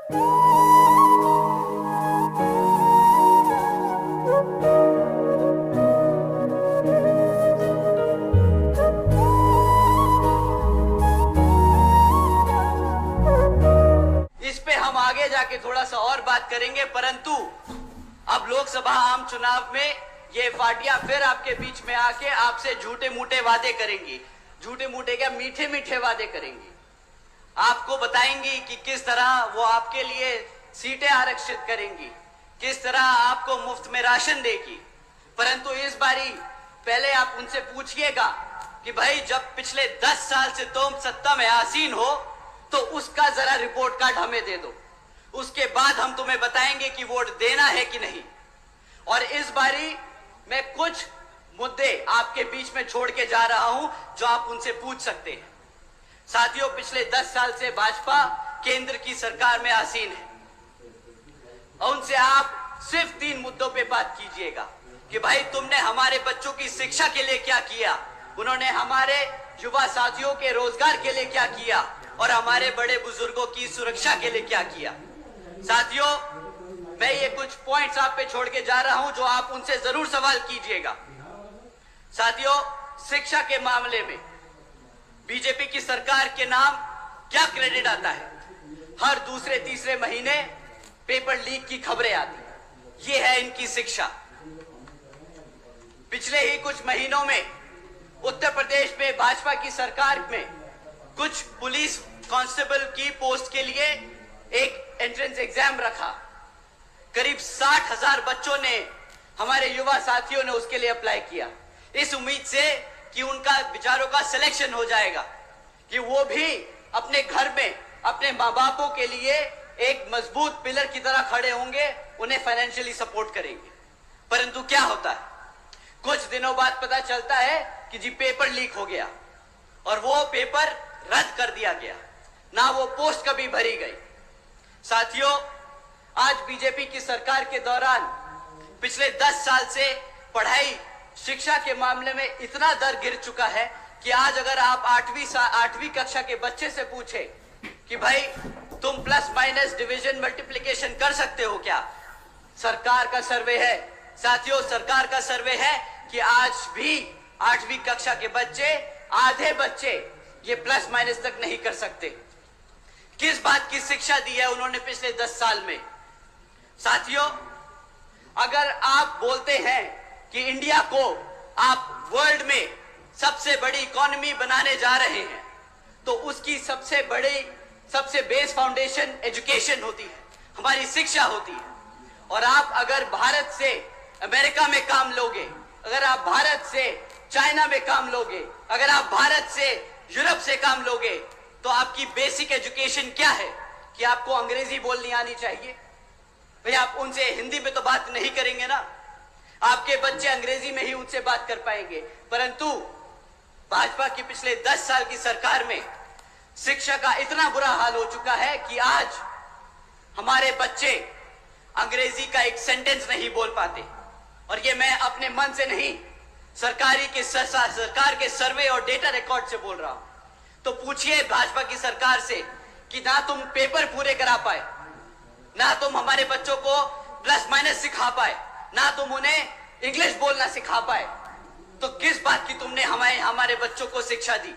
इस पे हम आगे जाके थोड़ा सा और बात करेंगे, परंतु अब लोकसभा आम चुनाव में ये पार्टियां फिर आपके बीच में आके आपसे झूठे मूठे वादे करेंगी। झूठे मूठे क्या, मीठे मीठे वादे करेंगी। आपको बताएंगी कि किस तरह वो आपके लिए सीटें आरक्षित करेंगी, किस तरह आपको मुफ्त में राशन देगी। परंतु इस बारी पहले आप उनसे पूछिएगा कि भाई जब पिछले 10 साल से तुम सत्ता में आसीन हो तो उसका जरा रिपोर्ट कार्ड हमें दे दो, उसके बाद हम तुम्हें बताएंगे कि वोट देना है कि नहीं। और इस बारी मैं कुछ मुद्दे आपके बीच में छोड़ के जा रहा हूं जो आप उनसे पूछ सकते हैं। साथियों, पिछले 10 साल से भाजपा केंद्र की सरकार में आसीन है और उनसे आप सिर्फ 3 मुद्दों पे बात कीजिएगा कि भाई तुमने हमारे बच्चों की शिक्षा के लिए क्या किया, उन्होंने हमारे युवा साथियों के रोजगार के लिए क्या किया और हमारे बड़े बुजुर्गों की सुरक्षा के लिए क्या किया। साथियों, मैं ये कुछ पॉइंट्स आप पे छोड़ के जा रहा हूं जो आप उनसे जरूर सवाल कीजिएगा। साथियों, शिक्षा के मामले में बीजेपी की सरकार के नाम क्या क्रेडिट आता है? हर दूसरे तीसरे महीने पेपर लीक की खबरें आती। ये है इनकी शिक्षा। पिछले ही कुछ महीनों में उत्तर प्रदेश में भाजपा की सरकार में कुछ पुलिस कांस्टेबल की पोस्ट के लिए एक एंट्रेंस एग्जाम रखा। करीब 60,000 बच्चों ने, हमारे युवा साथियों ने उसके लिए अप्लाई किया, इस उम्मीद से कि उनका विचारों का सिलेक्शन हो जाएगा, कि वो भी अपने घर में अपने माँ बापों के लिए एक मजबूत पिलर की तरह खड़े होंगे, उन्हें फाइनेंशियली सपोर्ट करेंगे। परंतु क्या होता है, कुछ दिनों बाद पता चलता है कि जी पेपर लीक हो गया और वो पेपर रद्द कर दिया गया, ना वो पोस्ट कभी भरी गई। साथियों, आज बीजेपी की सरकार के दौरान पिछले 10 साल से पढ़ाई शिक्षा के मामले में इतना दर गिर चुका है कि आज अगर आप 8वीं कक्षा के बच्चे से पूछे कि भाई तुम प्लस माइनस डिवीजन मल्टीप्लिकेशन कर सकते हो क्या, सरकार का सर्वे है, साथियों सरकार का सर्वे है कि आज भी 8वीं कक्षा के बच्चे, आधे बच्चे ये प्लस माइनस तक नहीं कर सकते। किस बात की शिक्षा दी है उन्होंने पिछले 10 साल में? साथियों, अगर आप बोलते हैं कि इंडिया को आप वर्ल्ड में सबसे बड़ी इकोनॉमी बनाने जा रहे हैं, तो उसकी सबसे बेस फाउंडेशन एजुकेशन होती है, हमारी शिक्षा होती है। और आप अगर भारत से अमेरिका में काम लोगे, अगर आप भारत से चाइना में काम लोगे, अगर आप भारत से यूरोप से काम लोगे, तो आपकी बेसिक एजुकेशन क्या है कि आपको अंग्रेजी बोलनी आनी चाहिए? भाई आप उनसे हिंदी में तो बात नहीं करेंगे ना, आपके बच्चे अंग्रेजी में ही उनसे बात कर पाएंगे। परंतु भाजपा की पिछले 10 साल की सरकार में शिक्षा का इतना बुरा हाल हो चुका है कि आज हमारे बच्चे अंग्रेजी का एक सेंटेंस नहीं बोल पाते। और ये मैं अपने मन से नहीं, सरकार के सर्वे और डेटा रिकॉर्ड से बोल रहा हूं। तो पूछिए भाजपा की सरकार से कि ना तुम पेपर पूरे करा पाए, ना तुम हमारे बच्चों को प्लस माइनस सिखा पाए, ना तुम उन्हें इंग्लिश बोलना सिखा पाए, तो किस बात की तुमने हमारे बच्चों को शिक्षा दी?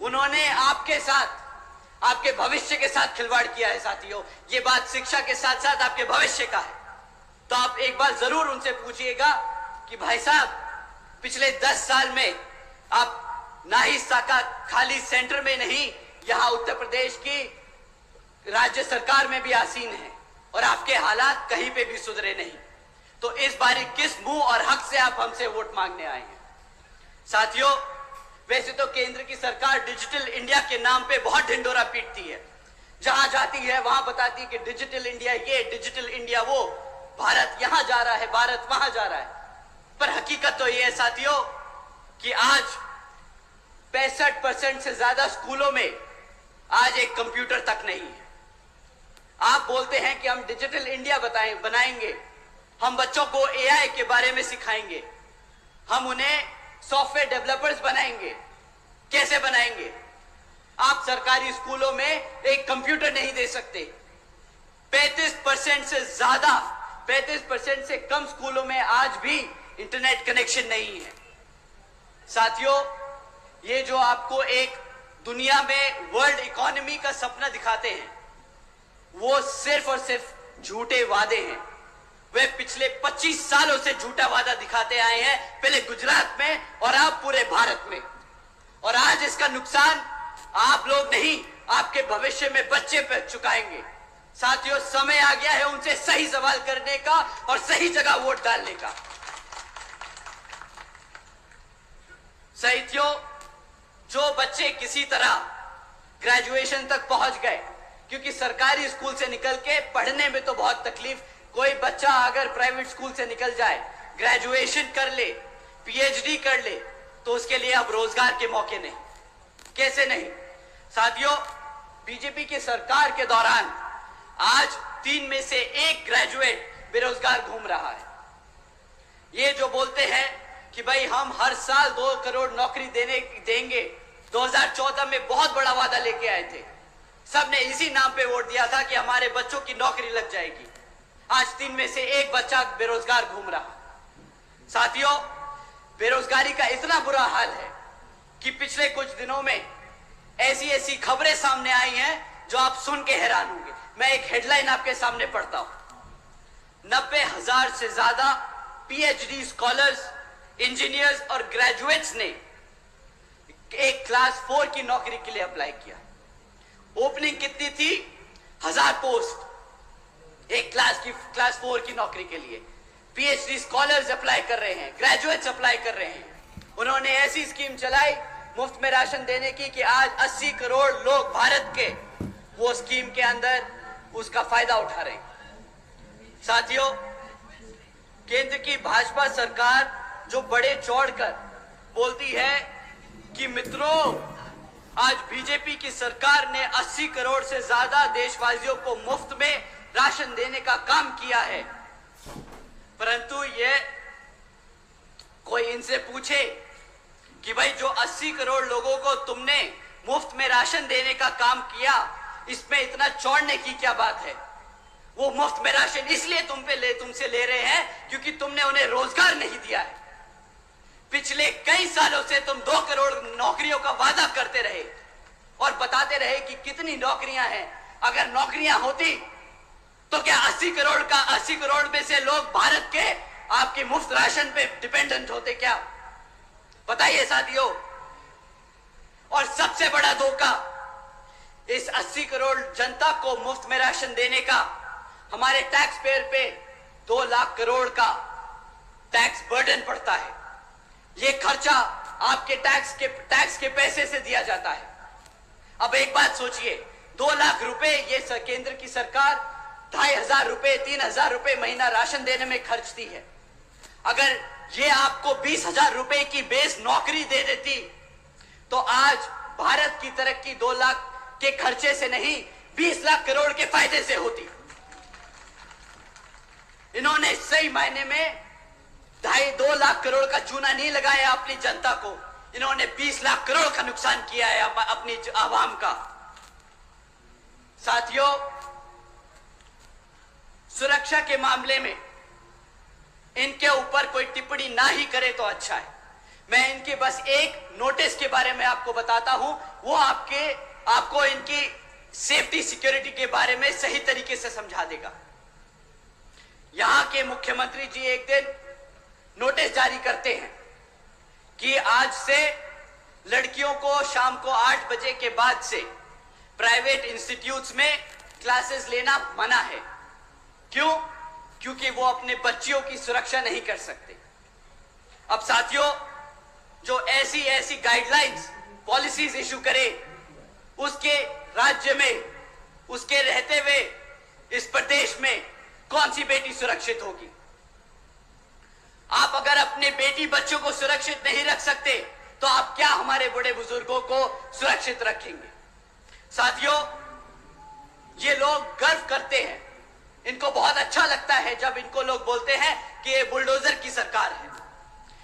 उन्होंने आपके साथ, आपके भविष्य के साथ खिलवाड़ किया है। साथियों, ये बात शिक्षा के साथ साथ आपके भविष्य का है। तो आप एक बार जरूर उनसे पूछिएगा कि भाई साहब, पिछले 10 साल में आप ना ही साका खाली सेंटर में नहीं, यहां उत्तर प्रदेश की राज्य सरकार में भी आसीन है और आपके हालात कहीं पे भी सुधरे नहीं। तो इस बारी किस मुंह और हक से आप हमसे वोट मांगने आए हैं? साथियों, वैसे तो केंद्र की सरकार डिजिटल इंडिया के नाम पे बहुत ढिंढोरा पीटती है, जहां जाती है वहां बताती है कि डिजिटल इंडिया ये, डिजिटल इंडिया वो, भारत यहां जा रहा है, भारत वहां जा रहा है। पर हकीकत तो ये है साथियों कि आज 65% से ज्यादा स्कूलों में आज एक कंप्यूटर तक नहीं है। आप बोलते हैं कि हम डिजिटल इंडिया बनाएंगे, हम बच्चों को एआई के बारे में सिखाएंगे, हम उन्हें सॉफ्टवेयर डेवलपर्स बनाएंगे। कैसे बनाएंगे? आप सरकारी स्कूलों में एक कंप्यूटर नहीं दे सकते, 35% से ज्यादा, 35% से कम स्कूलों में आज भी इंटरनेट कनेक्शन नहीं है। साथियों, ये जो आपको एक दुनिया में वर्ल्ड इकोनॉमी का सपना दिखाते हैं, वो सिर्फ और सिर्फ झूठे वादे हैं। वे पिछले 25 सालों से झूठा वादा दिखाते आए हैं, पहले गुजरात में और अब पूरे भारत में। और आज इसका नुकसान आप लोग नहीं, आपके भविष्य में बच्चे पे चुकाएंगे। साथियों, समय आ गया है उनसे सही सवाल करने का और सही जगह वोट डालने का। साथियों, जो बच्चे किसी तरह ग्रेजुएशन तक पहुंच गए, क्योंकि सरकारी स्कूल से निकल के पढ़ने में तो बहुत तकलीफ, कोई बच्चा अगर प्राइवेट स्कूल से निकल जाए, ग्रेजुएशन कर ले, पीएचडी कर ले, तो उसके लिए अब रोजगार के मौके नहीं। कैसे नहीं? साथियों, बीजेपी की सरकार के दौरान आज 3 में से 1 ग्रेजुएट बेरोजगार घूम रहा है। ये जो बोलते हैं कि भाई हम हर साल 2 करोड़ नौकरी देंगे, 2014 में बहुत बड़ा वादा लेके आए थे, सबने इसी नाम पे वोट दिया था कि हमारे बच्चों की नौकरी लग जाएगी। आज 3 में से 1 बच्चा बेरोजगार घूम रहा। साथियों, बेरोजगारी का इतना बुरा हाल है कि पिछले कुछ दिनों में ऐसी खबरें सामने आई हैं जो आप सुन के हैरान होंगे। मैं एक हेडलाइन आपके सामने पढ़ता हूं। 90,000 से ज्यादा पीएचडी स्कॉलर्स, इंजीनियर्स और ग्रेजुएट्स ने एक क्लास 4 की नौकरी के लिए अप्लाई किया। ओपनिंग कितनी थी? 1000 पोस्ट एक क्लास 4 की नौकरी के लिए। पीएचडी स्कॉलर्स अप्लाई कर रहे हैं, ग्रेजुएट्स अप्लाई कर रहे हैं। उन्होंने ऐसी स्कीम चलाई मुफ्त में राशन देने की कि आज 80 करोड़ लोग भारत के वो स्कीम के अंदर उसका फायदा उठा रहे हैं। साथियों, केंद्र की भाजपा सरकार जो बड़े चौड़कर बोलती है कि मित्रों, आज बीजेपी की सरकार ने 80 करोड़ से ज्यादा देशवासियों को मुफ्त में राशन देने का काम किया है, परंतु ये कोई इनसे पूछे कि भाई जो 80 करोड़ लोगों को तुमने मुफ्त में राशन देने का काम किया, इसमें इतना चौड़ने की क्या बात है? वो मुफ्त में राशन इसलिए तुमसे ले रहे हैं क्योंकि तुमने उन्हें रोजगार नहीं दिया है। पिछले कई सालों से तुम 2 करोड़ नौकरियों का वादा करते रहे और बताते रहे कि कितनी नौकरियां हैं। अगर नौकरियां होती तो क्या 80 करोड़ में से लोग भारत के आपके मुफ्त राशन पे डिपेंडेंट होते क्या? बताइए साथियों। और सबसे बड़ा धोखा, इस 80 करोड़ जनता को मुफ्त में राशन देने का हमारे टैक्स पेयर पे 2 लाख करोड़ का टैक्स बर्डन पड़ता है। ये खर्चा आपके टैक्स के पैसे से दिया जाता है। अब एक बात सोचिए, 2 लाख रुपए ये केंद्र की सरकार 2,500 रुपए 3,000 रुपए महीना राशन देने में खर्चती है। अगर ये आपको 20,000 रुपए की बेस नौकरी दे देती तो आज भारत की तरक्की 2 लाख के खर्चे से नहीं 20 लाख करोड़ के फायदे से होती। इन्होंने सही मायने में 2.5 लाख करोड़ का चूना नहीं लगाया अपनी जनता को, इन्होंने 20 लाख करोड़ का नुकसान किया है अपनी आवाम का। साथियों, सुरक्षा के मामले में इनके ऊपर कोई टिप्पणी ना ही करे तो अच्छा है। मैं इनके बस एक नोटिस के बारे में आपको बताता हूं, वो आपको इनकी सेफ्टी सिक्योरिटी के बारे में सही तरीके से समझा देगा। यहां के मुख्यमंत्री जी एक दिन नोटिस जारी करते हैं कि आज से लड़कियों को शाम को 8 बजे के बाद से प्राइवेट इंस्टीट्यूट्स में क्लासेस लेना मना है। क्यों? क्योंकि वो अपने बच्चियों की सुरक्षा नहीं कर सकते। अब साथियों, जो ऐसी गाइडलाइंस पॉलिसीज इशू करे, उसके राज्य में, उसके रहते हुए इस प्रदेश में कौन सी बेटी सुरक्षित होगी? आप अगर अपने बेटी बच्चों को सुरक्षित नहीं रख सकते तो आप क्या हमारे बड़े बुजुर्गों को सुरक्षित रखेंगे? साथियों, ये लोग गर्व करते हैं, इनको बहुत अच्छा लगता है जब इनको लोग बोलते हैं कि ये बुलडोजर की सरकार है।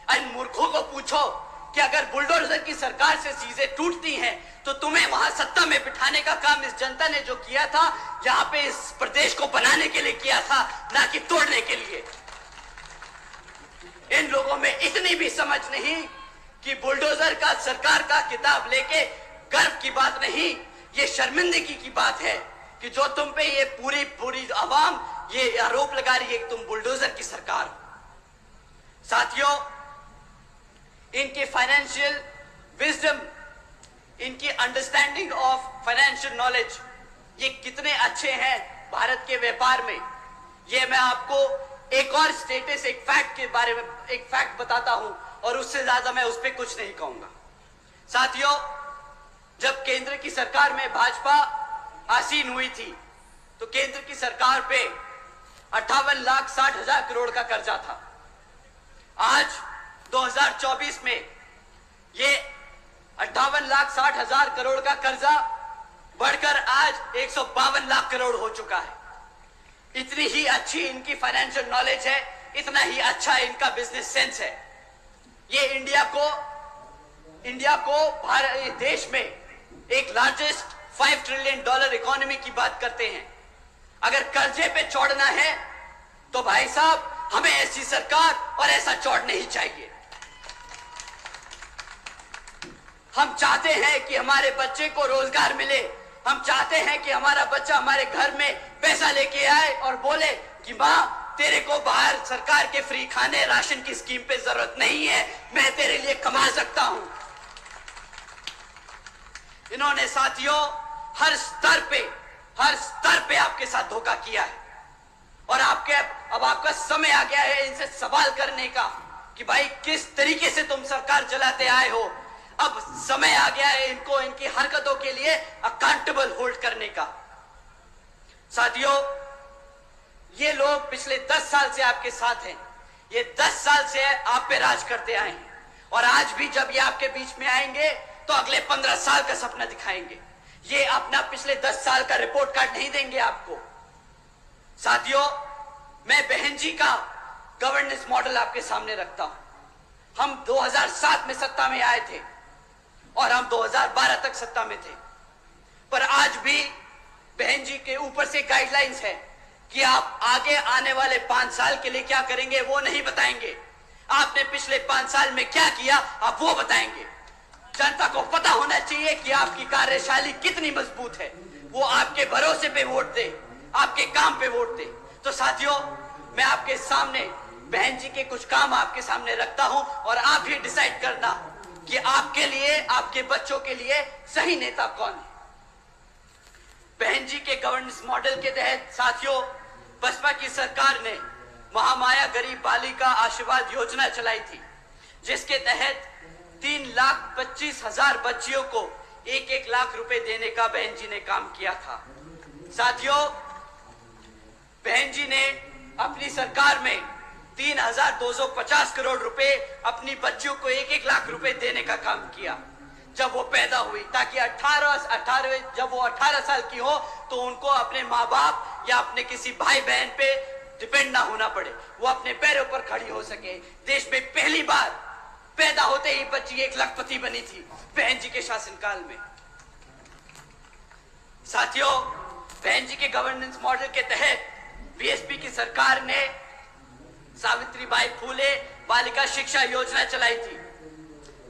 इन मूर्खों को पूछो कि अगर बुलडोजर की सरकार से चीजें टूटती हैं तो तुम्हें वहां सत्ता में बिठाने का काम इस जनता ने जो किया था, यहाँ पे इस प्रदेश को बनाने के लिए किया था, ना कि तोड़ने के लिए। इन लोगों में इतनी भी समझ नहीं कि बुलडोजर का सरकार का किताब लेके गर्व की बात नहीं, ये शर्मिंदगी की बात है कि जो तुम पे ये पूरी आवाम ये आरोप लगा रही है कि तुम बुलडोजर की सरकार हो। साथियों, इनकी फाइनेंशियल विजडम, इनकी अंडरस्टैंडिंग ऑफ फाइनेंशियल नॉलेज, ये कितने अच्छे हैं भारत के व्यापार में, ये मैं आपको एक और स्टेटस, एक फैक्ट के बारे में एक फैक्ट बताता हूं और उससे ज्यादा मैं उस पर कुछ नहीं कहूंगा। साथियों, जब केंद्र की सरकार में भाजपा आसीन हुई थी तो केंद्र की सरकार पे 58,60,000 करोड़ का कर्जा था। आज 2024 में ये 58,60,000 करोड़ का कर्जा बढ़कर आज 152 लाख करोड़ हो चुका है। इतनी ही अच्छी इनकी फाइनेंशियल नॉलेज है, इतना ही अच्छा इनका बिजनेस सेंस है। ये इंडिया को भारत देश में एक लार्जेस्ट $5 ट्रिलियन इकोनॉमी की बात करते हैं। अगर कर्जे पे चौड़ना है तो भाई साहब, हमें ऐसी सरकार और ऐसा चौड़ नहीं चाहिए। हम चाहते हैं कि हमारे बच्चे को रोजगार मिले, हम चाहते हैं कि हमारा बच्चा हमारे घर में पैसा लेके आए और बोले कि मां, तेरे को बाहर सरकार के फ्री खाने राशन की स्कीम पे जरूरत नहीं है, मैं तेरे लिए कमा सकता हूं। इन्होंने साथियों हर स्तर पे आपके साथ धोखा किया है और अब आपका समय आ गया है इनसे सवाल करने का कि भाई किस तरीके से तुम सरकार चलाते आए हो। अब समय आ गया है इनको इनकी हरकतों के लिए अकाउंटेबल होल्ड करने का। साथियों, ये लोग पिछले 10 साल से आपके साथ हैं, ये 10 साल से आप पे राज करते आए हैं और आज भी जब ये आपके बीच में आएंगे तो अगले 15 साल का सपना दिखाएंगे। ये अपना पिछले 10 साल का रिपोर्ट कार्ड नहीं देंगे आपको। साथियों, मैं बहन जी का गवर्नेंस मॉडल आपके सामने रखता हूं। हम 2007 में सत्ता में आए थे और हम 2012 तक सत्ता में थे, पर आज भी बहन जी के ऊपर से गाइडलाइंस है कि आप आगे आने वाले 5 साल के लिए क्या करेंगे वो नहीं बताएंगे। आपने पिछले 5 साल में क्या किया आप वो बताएंगे। जनता को पता होना चाहिए कि आपकी कार्यशैली कितनी मजबूत है, वो आपके भरोसे पे वोट दे, आपके काम पे वोट दे। तो साथियों, मैं आपके सामने बहन जी के कुछ काम आपके सामने रखता हूं और आप ही डिसाइड करना कि आपके लिए, आपके बच्चों के लिए सही नेता कौन है। बहन जी के गवर्नेंस मॉडल के तहत साथियों, बसपा की सरकार ने महामाया गरीब बालिका आशीर्वाद योजना चलाई थी, जिसके तहत 3,25,000 बच्चियों को 1-1 लाख रुपए देने का बहन जी ने काम किया था। साथियों, बहन जी ने अपनी सरकार में 3,250 करोड़ रुपए अपनी बच्चियों को 1-1 लाख रुपए देने का काम किया जब वो पैदा हुई, ताकि जब वो 18 साल की हो तो उनको अपने माँ बाप या अपने किसी भाई बहन पे डिपेंड ना होना पड़े, वो अपने पैरों पर खड़ी हो सके। देश में पहली बार पैदा होते ही बच्ची 1 लाखपति बनी थी बहन जी के शासनकाल में। साथियों, बहन जी के गवर्नेंस मॉडल के तहत बीएसपी की सरकार ने सावित्रीबाई फूले बालिका शिक्षा योजना चलाई थी,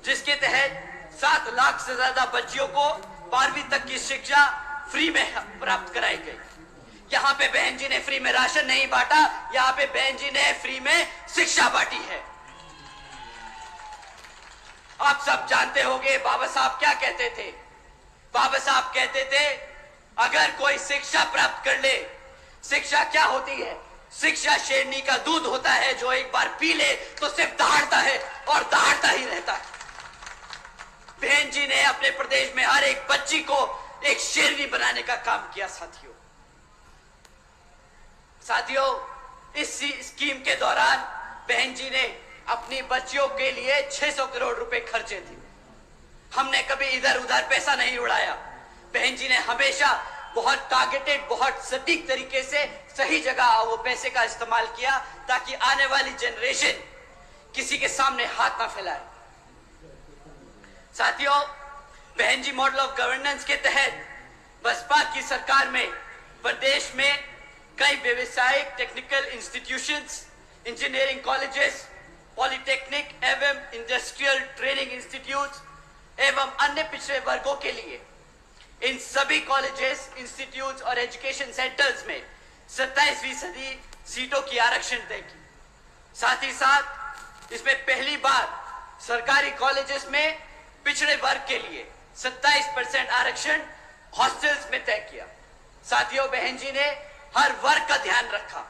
जिसके तहत 7 लाख से ज्यादा बच्चियों को 12वीं तक की शिक्षा फ्री में प्राप्त कराई गई। यहाँ पे बहन जी ने फ्री में राशन नहीं बांटा, यहाँ पे बहन जी ने फ्री में शिक्षा बांटी है। आप सब जानते होंगे बाबा साहब क्या कहते थे। बाबा साहब कहते थे, अगर कोई शिक्षा प्राप्त कर ले, शिक्षा क्या होती है? शिक्षा शेरनी का दूध होता है, जो एक बार पी ले तो सिर्फ दहाड़ता है और दहाड़ता ही रहता है। बहन जी ने अपने प्रदेश में हर एक बच्ची को एक शेरनी बनाने का काम किया। साथियों, इस स्कीम के दौरान बहन जी ने अपनी बच्चियों के लिए 600 करोड़ रुपए खर्चे थे। हमने कभी इधर उधर पैसा नहीं उड़ाया। बहन जी ने हमेशा बहुत टारगेटेड, बहुत सटीक तरीके से सही जगह वो पैसे का इस्तेमाल किया, ताकि आने वाली जनरेशन किसी के सामने हाथ ना फैलाए। साथियों, बहन जी मॉडल ऑफ गवर्नेंस के तहत बसपा की सरकार में प्रदेश में कई व्यवसायिक technical institutions, engineering colleges, polytechnic एवं इंडस्ट्रियल ट्रेनिंग इंस्टीट्यूट्स एवं अन्य पिछड़े वर्गों के लिए इन सभी कॉलेजेस, इंस्टीट्यूट्स और एजुकेशन सेंटर्स में 27% सीटों की आरक्षण तय की। साथ ही साथ इसमें पहली बार सरकारी कॉलेजेस में पिछड़े वर्ग के लिए 27% आरक्षण हॉस्टल्स में तय किया। साथियों, बहन जी ने हर वर्ग का ध्यान रखा।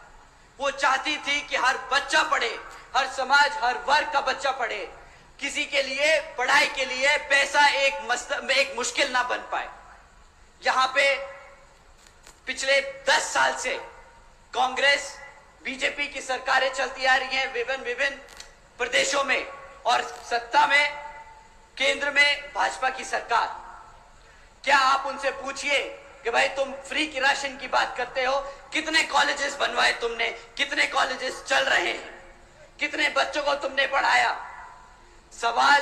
वो चाहती थी कि हर बच्चा पढ़े, हर समाज, हर वर्ग का बच्चा पढ़े। किसी के लिए पढ़ाई के लिए पैसा एक मुश्किल ना बन पाए। यहाँ पे पिछले 10 साल से कांग्रेस, बीजेपी की सरकारें चलती आ रही हैं विभिन्न प्रदेशों में, और सत्ता में केंद्र में भाजपा की सरकार। क्या आप उनसे पूछिए कि भाई तुम फ्री की राशन की बात करते हो, कितने कॉलेजेस बनवाए तुमने, कितने कॉलेजेस चल रहे हैं, कितने बच्चों को तुमने पढ़ाया? सवाल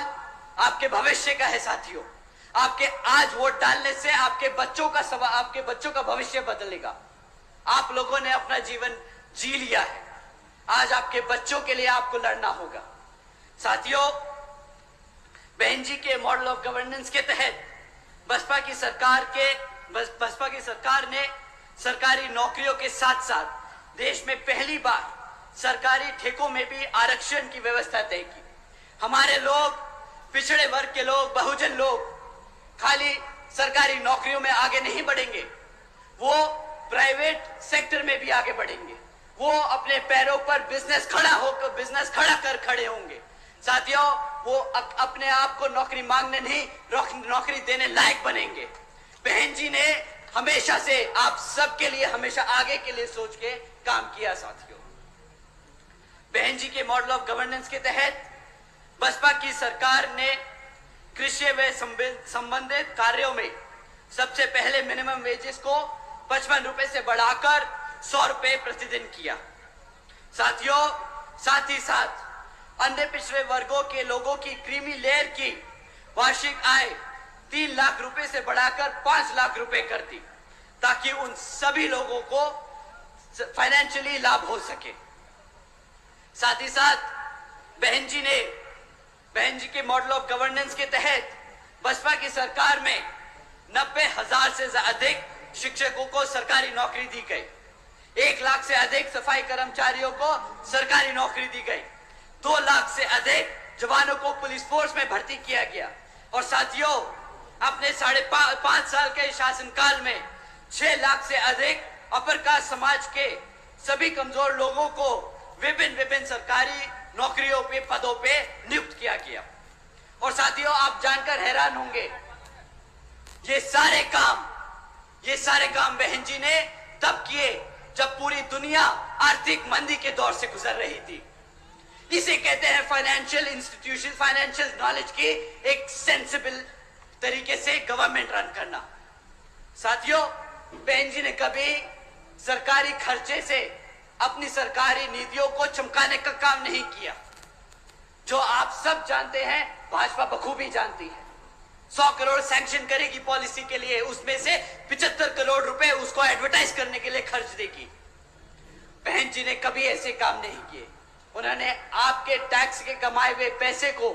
आपके भविष्य का है साथियों। आपके आज वोट डालने से आपके बच्चों का भविष्य बदलेगा। आप लोगों ने अपना जीवन जी लिया है, आज आपके बच्चों के लिए आपको लड़ना होगा। साथियों, बहन जी के मॉडल ऑफ गवर्नेंस के तहत बसपा की सरकार ने सरकारी नौकरियों के साथ साथ देश में पहली बार सरकारी ठेकों में भी आरक्षण की व्यवस्था तय की। हमारे लोग, पिछड़े वर्ग के लोग, बहुजन लोग खाली सरकारी नौकरियों में आगे नहीं बढ़ेंगे, वो प्राइवेट सेक्टर में भी आगे बढ़ेंगे। वो अपने पैरों पर बिजनेस खड़ा कर खड़े होंगे। साथियों, वो अपने आप को नौकरी मांगने नहीं, नौकरी देने लायक बनेंगे। बहन जी ने हमेशा से आप सबके लिए, हमेशा आगे के लिए सोच के काम किया। साथियों, बहन जी के मॉडल ऑफ गवर्नेंस के तहत बसपा की सरकार ने कृषि व संबंधित कार्यों में सबसे पहले मिनिमम वेजेस को 55 रुपए से बढ़ाकर 100 रुपए प्रतिदिन किया। साथियों, साथ ही साथ अन्य पिछड़े वर्गों के लोगों की क्रीमी लेयर की वार्षिक आय 3 लाख रुपए से बढ़ाकर 5 लाख रुपए कर दी, ताकि उन सभी लोगों को फाइनेंशियली लाभ हो सके। साथ ही साथ बहन जी के मॉडल ऑफ गवर्नेंस के तहत बसपा की सरकार में 90,000 से अधिक शिक्षकों को सरकारी नौकरी दी गई। 1 लाख से अधिक सफाई कर्मचारियों को सरकारी नौकरी दी गई। 2 लाख से अधिक जवानों को पुलिस फोर्स में भर्ती किया गया। और साथियों, अपने 5.5 साल के शासनकाल में 6 लाख से अधिक अपर कास्ट समाज के सभी कमजोर लोगों को विभिन्न सरकारी नौकरियों पे, पदों पे नियुक्त किया गया। और साथियों, आप जानकर हैरान होंगे, ये सारे काम बहन जी ने तब किए जब पूरी दुनिया आर्थिक मंदी के दौर से गुजर रही थी। इसे कहते हैं फाइनेंशियल इंस्टीट्यूशन, फाइनेंशियल नॉलेज की एक सेंसिबल तरीके से गवर्नमेंट रन करना। साथियों, बहन जी ने कभी सरकारी खर्चे से अपनी सरकारी नीतियों को चमकाने का काम नहीं किया। जो आप सब जानते हैं, भाजपा बखूबी जानती है। 100 करोड़ सैंक्शन करेगी पॉलिसी के लिए, उसमें से 75 करोड़ रुपए उसको एडवर्टाइज करने के लिए खर्च देगी। बहन जी ने कभी ऐसे काम नहीं किए। उन्होंने आपके टैक्स के कमाए हुए पैसे को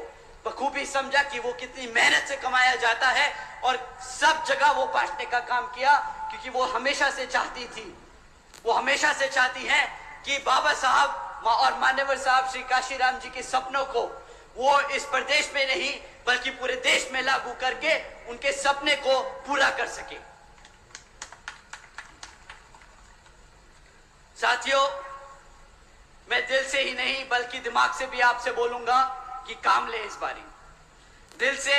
बखूबी समझा कि वो कितनी मेहनत से कमाया जाता है, और सब जगह वो बांटने का काम किया, क्योंकि वो हमेशा से चाहती हैं कि बाबा साहब और मान्यवर साहब श्री काशीराम जी के सपनों को वो इस प्रदेश में नहीं बल्कि पूरे देश में लागू करके उनके सपने को पूरा कर सके। साथियों, मैं दिल से ही नहीं बल्कि दिमाग से भी आपसे बोलूंगा कि काम ले इस बारी। दिल से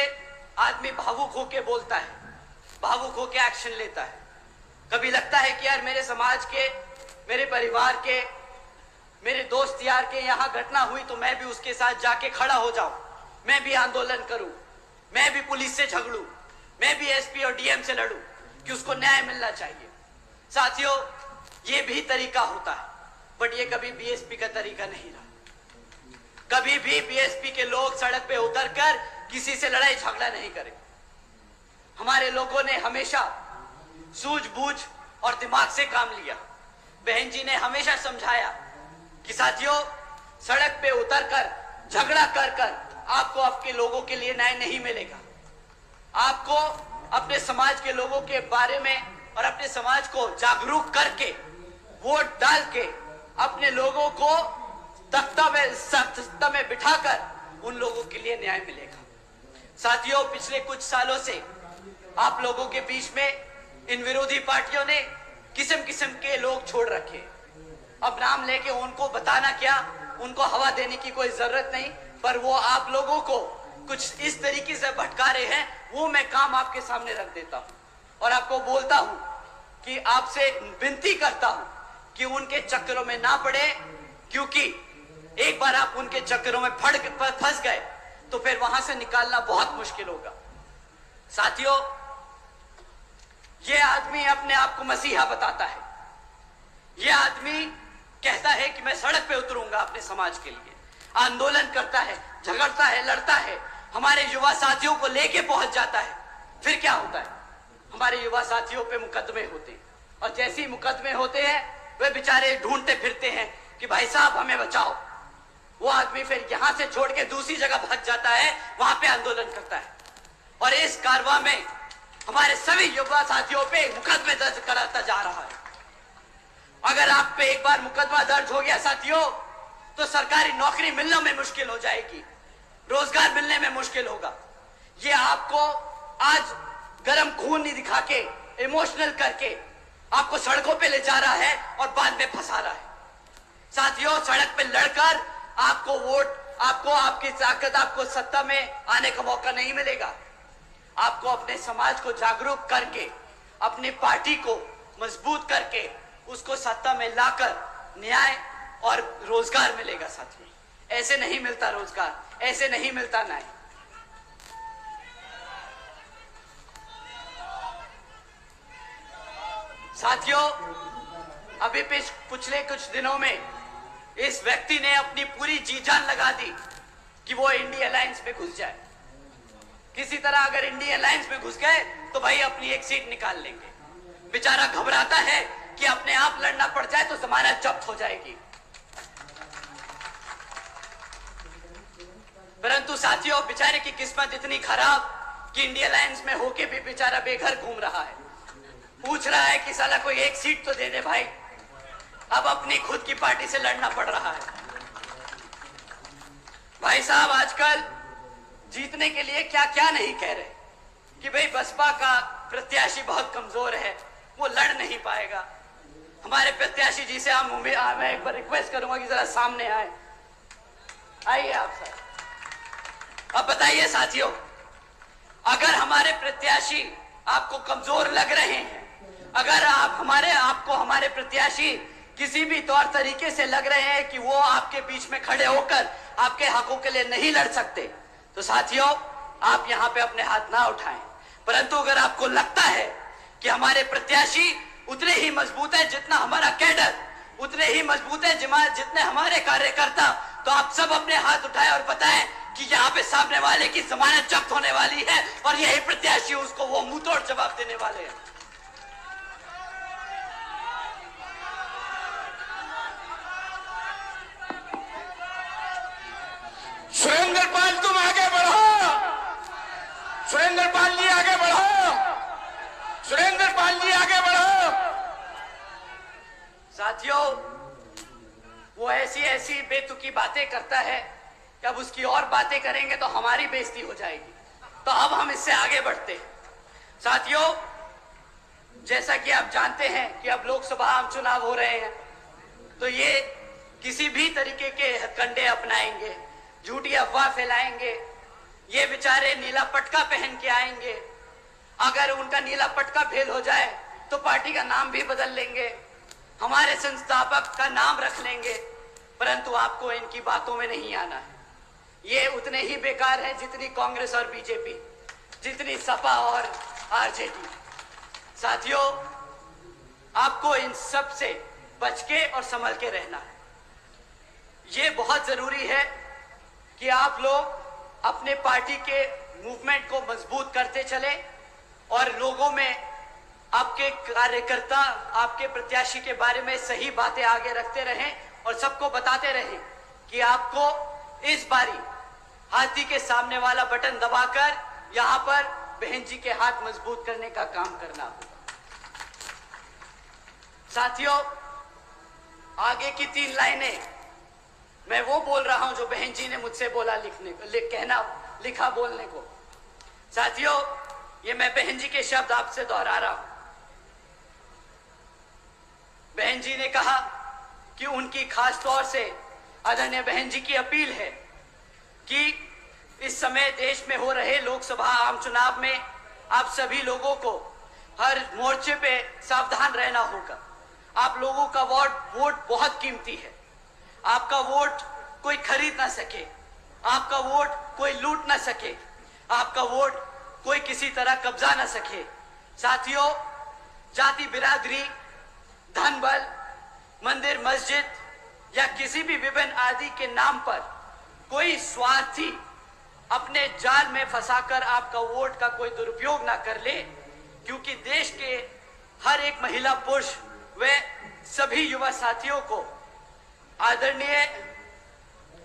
आदमी भावुक होके बोलता है, भावुक होके एक्शन लेता है। कभी लगता है कि यार मेरे समाज के, मेरे परिवार के, मेरे दोस्त यार के यहाँ घटना हुई तो मैं भी उसके साथ जाके खड़ा हो जाऊं, मैं भी आंदोलन करूं, मैं भी पुलिस से झगड़ूं, मैं भी एसपी और डीएम से लड़ूं कि उसको न्याय मिलना चाहिए। साथियों, ये भी तरीका होता है, बट ये कभी बीएसपी का तरीका नहीं रहा। कभी भी बीएसपी के लोग सड़क पे उतरकर किसी से लड़ाई झगड़ा नहीं करेंगे। हमारे लोगों ने हमेशा सूझबूझ और दिमाग से काम लिया। बहन जी ने हमेशा समझाया कि साथियों, सड़क पे उतरकर झगड़ा कर कर आपको आपके लोगों के लिए न्याय नहीं मिलेगा। आपको अपने समाज के लोगों के बारे में और अपने समाज को जागरूक करके वोट डाल के अपने लोगों को तख्ता में बिठाकर उन लोगों के लिए न्याय मिलेगा। साथियों, पिछले कुछ सालों से आप लोगों के बीच में इन विरोधी पार्टियों ने किस्म किस्म के लोग छोड़ रखे। अब नाम लेके उनको बताना क्या, उनको हवा देने की कोई जरूरत नहीं, पर वो आप लोगों को कुछ इस तरीके से भटका रहे हैं, वो मैं काम आपके सामने रख देता हूं और आपको बोलता हूं कि आपसे विनती करता हूं कि उनके चक्करों में ना पड़े, क्योंकि एक बार आप उनके चक्करों में फंस गए तो फिर वहां से निकालना बहुत मुश्किल होगा। साथियों, ये आदमी अपने आप को मसीहा बताता है। ये आदमी कहता है कि मैं सड़क पे उतरूंगा अपने समाज के लिए, आंदोलन करता है, झगड़ता है, लड़ता है, हमारे युवा साथियों को लेके पहुंच जाता है। फिर क्या होता है, हमारे युवा साथियों पे मुकदमे होते हैं और जैसे ही मुकदमे होते हैं वे बेचारे ढूंढते फिरते हैं कि भाई साहब हमें बचाओ। वो आदमी फिर यहां से छोड़ के दूसरी जगह भाग जाता है, वहां पे आंदोलन करता है और इस कारवां में हमारे सभी युवा साथियों पे मुकदमे दर्ज कराता जा रहा है। अगर आप पे एक बार मुकदमा दर्ज हो गया साथियों, तो सरकारी नौकरी मिलने में मुश्किल हो जाएगी, रोजगार मिलने में मुश्किल होगा। ये आपको आज गरम खून नहीं दिखा के, इमोशनल करके आपको सड़कों पे ले जा रहा है और बाद में फंसा रहा है। साथियों, सड़क पे लड़कर आपको वोट, आपको आपकी ताकत, आपको सत्ता में आने का मौका नहीं मिलेगा। आपको अपने समाज को जागरूक करके, अपनी पार्टी को मजबूत करके उसको सत्ता में लाकर न्याय और रोजगार मिलेगा। साथियों, ऐसे नहीं मिलता रोजगार, ऐसे नहीं मिलता न्याय। साथियों, अभी पिछले कुछ दिनों में इस व्यक्ति ने अपनी पूरी जी जान लगा दी कि वो इंडिया अलायंस में घुस जाए। किसी तरह अगर इंडिया अलायंस में घुस गए तो भाई अपनी एक सीट निकाल लेंगे। बेचारा घबराता है कि अपने आप लड़ना पड़ जाए तो जमानत जब्त हो जाएगी। परंतु साथियों, बेचारे की किस्मत इतनी खराब कि इंडिया अलायंस में होके भी बेचारा बेघर घूम रहा है। पूछ रहा है कि साला कोई एक सीट तो दे दे भाई। अब अपनी खुद की पार्टी से लड़ना पड़ रहा है। भाई साहब, आजकल जीतने के लिए क्या क्या नहीं कह रहे कि भाई बसपा का प्रत्याशी बहुत कमजोर है, वो लड़ नहीं पाएगा। हमारे प्रत्याशी जी से मैं एक बार रिक्वेस्ट करूंगा कि जरा सामने आए। आइए आप सर। अब बताइए साथियों, अगर हमारे प्रत्याशी आपको कमजोर लग रहे हैं, अगर आपको हमारे प्रत्याशी किसी भी तौर तरीके से लग रहे हैं कि वो आपके बीच में खड़े होकर आपके हकों के लिए नहीं लड़ सकते, तो साथियों आप यहां पे अपने हाथ ना उठाएं। परंतु अगर आपको लगता है कि हमारे प्रत्याशी उतने ही मजबूत है जितना हमारा कैडर, उतने ही मजबूत है जितने हमारे कार्यकर्ता, तो आप सब अपने हाथ उठाएं और बताएं कि यहाँ पे सामने वाले की जमानत जब्त होने वाली है और यही प्रत्याशी उसको वो मुंहतोड़ जवाब देने वाले हैं। सुरेंद्र पाल, तुम आगे बढ़ो। सुरेंद्र पाल जी आगे बढ़ो। सुरेंद्र पाल जी आगे बढ़ो। साथियों, वो ऐसी ऐसी बेतुकी बातें करता है कि अब उसकी और बातें करेंगे तो हमारी बेइज्जती हो जाएगी। तो अब हम इससे आगे बढ़ते हैं। साथियों, जैसा कि आप जानते हैं कि अब लोकसभा आम चुनाव हो रहे हैं, तो ये किसी भी तरीके के हथकंडे अपनाएंगे, झूठी अफवाह फैलाएंगे। ये बेचारे नीला पटका पहन के आएंगे। अगर उनका नीला पटका फेल हो जाए तो पार्टी का नाम भी बदल लेंगे, हमारे संस्थापक का नाम रख लेंगे। परंतु आपको इनकी बातों में नहीं आना है। ये उतने ही बेकार हैं जितनी कांग्रेस और बीजेपी, जितनी सपा और आरजेडी। साथियों, आपको इन सब से बच के और संभल के रहना है। ये बहुत जरूरी है कि आप लोग अपने पार्टी के मूवमेंट को मजबूत करते चले और लोगों में आपके कार्यकर्ता, आपके प्रत्याशी के बारे में सही बातें आगे रखते रहें और सबको बताते रहें कि आपको इस बारी हाथी के सामने वाला बटन दबाकर यहां पर बहन जी के हाथ मजबूत करने का काम करना होगा। साथियों, आगे की 3 लाइनें मैं वो बोल रहा हूं जो बहन जी ने मुझसे बोला लिखा बोलने को। साथियों, ये मैं बहन जी के शब्द आपसे दोहरा रहा हूं। बहन जी ने कहा कि उनकी खास तौर से आदरणीय बहन जी की अपील है कि इस समय देश में हो रहे लोकसभा आम चुनाव में आप सभी लोगों को हर मोर्चे पे सावधान रहना होगा। आप लोगों का वोट बहुत कीमती है। आपका वोट कोई खरीद ना सके, आपका वोट कोई लूट ना सके, आपका वोट कोई किसी तरह कब्जा ना सके। साथियों, जाति बिरादरी, धन बल, मंदिर मस्जिद या किसी भी विभिन्न आदि के नाम पर कोई स्वार्थी अपने जाल में फंसाकर आपका वोट का कोई दुरुपयोग ना कर ले, क्योंकि देश के हर एक महिला पुरुष व सभी युवा साथियों को आदरणीय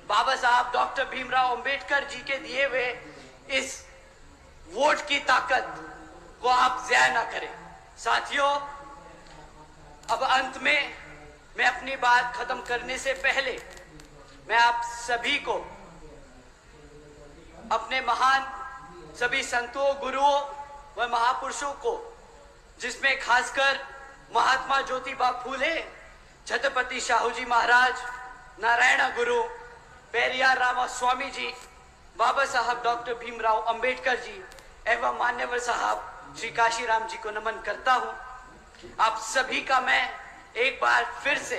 बाबा साहब डॉक्टर भीमराव अंबेडकर जी के दिए हुए इस वोट की ताकत को आप ज़ाया ना करें। साथियों, अब अंत में मैं अपनी बात खत्म करने से पहले मैं आप सभी को अपने महान सभी संतों, गुरुओं व महापुरुषों को, जिसमें खासकर महात्मा ज्योतिबा फूले, छत्रपति शाहू जी महाराज, नारायण गुरु, पेरियार रामास्वामी जी, बाबा साहब डॉक्टर भीमराव अंबेडकर जी एवं मान्यवर साहब श्री काशीराम जी को नमन करता हूं। आप सभी का मैं एक बार फिर से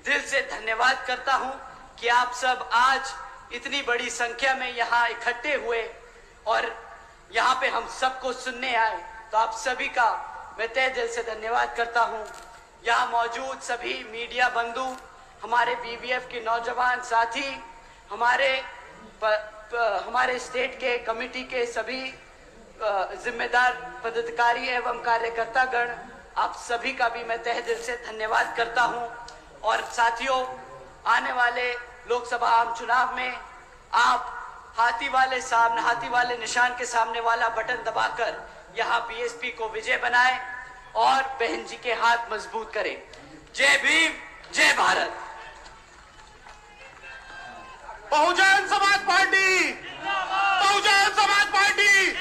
दिल से धन्यवाद करता हूं कि आप सब आज इतनी बड़ी संख्या में यहाँ इकट्ठे हुए और यहाँ पे हम सबको सुनने आए। तो आप सभी का मैं तहे दिल से धन्यवाद करता हूँ। यहाँ मौजूद सभी मीडिया बंधु, हमारे बीबीएफ के नौजवान साथी, हमारे स्टेट के कमेटी के सभी जिम्मेदार पदाधिकारी एवं कार्यकर्ता गण, आप सभी का भी मैं तहे दिल से धन्यवाद करता हूं। और साथियों, आने वाले लोकसभा आम चुनाव में आप हाथी वाले निशान के सामने वाला बटन दबाकर यहां बीएसपी को विजय बनाएं और बहन जी के हाथ मजबूत करें। जय भीम, जय भारत। Bahujan Samaj party, Bahujan Samaj party.